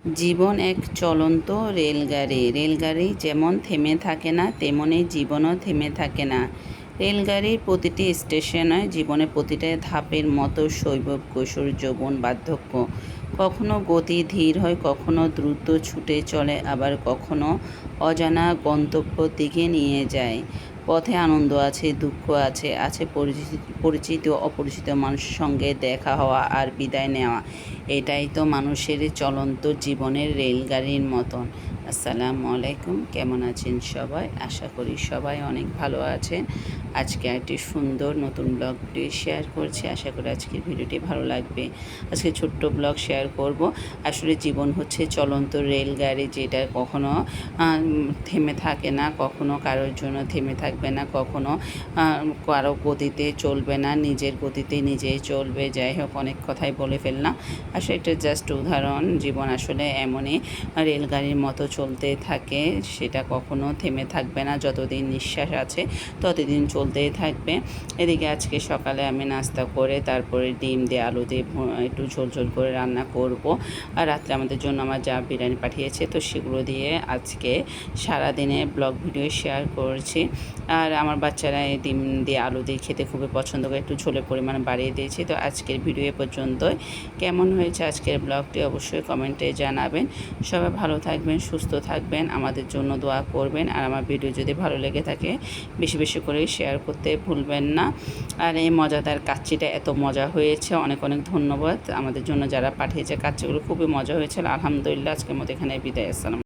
জীবন এক চলন্ত রেলগাড়ি যেমন থেমে থাকে না, তেমনি জীবনও থেমে থাকে না। রেলগাড়ির প্রতিটি স্টেশনে জীবনের প্রতিটা ধাপের মতো শৈশব, কৈশোর, যৌবন, বার্ধক্য। কখনো গতি ধীর হয়, কখনো দ্রুত ছুটে চলে, আবার কখনো অজানা গন্তব্যের দিকে নিয়ে যায়। পথে আনন্দ আছে, দুঃখ আছে, আছে পরিচিত অপরিচিত মানুষের সঙ্গে দেখা হওয়া আর বিদায় নেওয়া। এটাই তো মানুষের চলন্ত জীবনের রেলগাড়ির মতন। আসসালামু আলাইকুম, কেমন আছেন সবাই? আশা করি সবাই অনেক ভালো আছেন। আজকে একটি সুন্দর নতুন ব্লগ ভিডিও শেয়ার করছি। আশা করি আজকের ভিডিওটি ভালো লাগবে। আজকে ছোট্ট ব্লগ শেয়ার করব। আসলে জীবন হচ্ছে চলন্ত রেলগাড়ি, যেটা কখনো থেমে থাকে না, কখনো কারোর জন্য থেমে থাকবে না, কখনো কারো গতিতে চলবে না, নিজের গতিতে নিজেই চলবে। যাই হোক, অনেক কথাই বলে ফেললাম। আসলে এটা জাস্ট উদাহরণ। জীবন আসলে এমনই, রেলগাড়ির মতো চলতে থাকে, সেটা কখনো থেমে থাকবে না। যতদিন নিঃশ্বাস আছে ততদিন চলতেই থাকবে। এদিকে আজকে সকালে আমি নাস্তা করে তারপরে ডিম দিয়ে আলু দিয়ে একটু ঝোল ঝোল করে রান্না করব। আর রাত্রে আমাদের জন্য আমার যা বিরিয়ানি পাঠিয়েছে, তো সেগুলো দিয়ে আজকে সারাদিনে ব্লগ ভিডিও শেয়ার করছি। আর আমার বাচ্চারা এই ডিম দিয়ে আলু দিয়ে খেতে খুবই পছন্দ করে, একটু ঝোলের পরিমাণ বাড়িয়ে দিয়েছি। তো আজকের ভিডিও এ পর্যন্তই। কেমন হয়েছে আজকের ব্লগটি অবশ্যই কমেন্টে জানাবেন। সবাই ভালো থাকবেন, সুস্থ থাকবেন, আমাদের জন্য দোয়া করবেন। আর আমার ভিডিও যদি ভালো লেগে থাকে বেশি বেশি করে শেয়ার করতে ভুলবেন না। আর এই মজাদার কাচ্চিটা এত মজা হয়েছে, অনেক অনেক ধন্যবাদ আমাদের জন্য যারা পাঠিয়েছে। কাচ্চিগুলো খুবই মজা হয়েছিল। আলহামদুলিল্লাহ, আজকের মতো এখানে বিদায়। আসসালাম।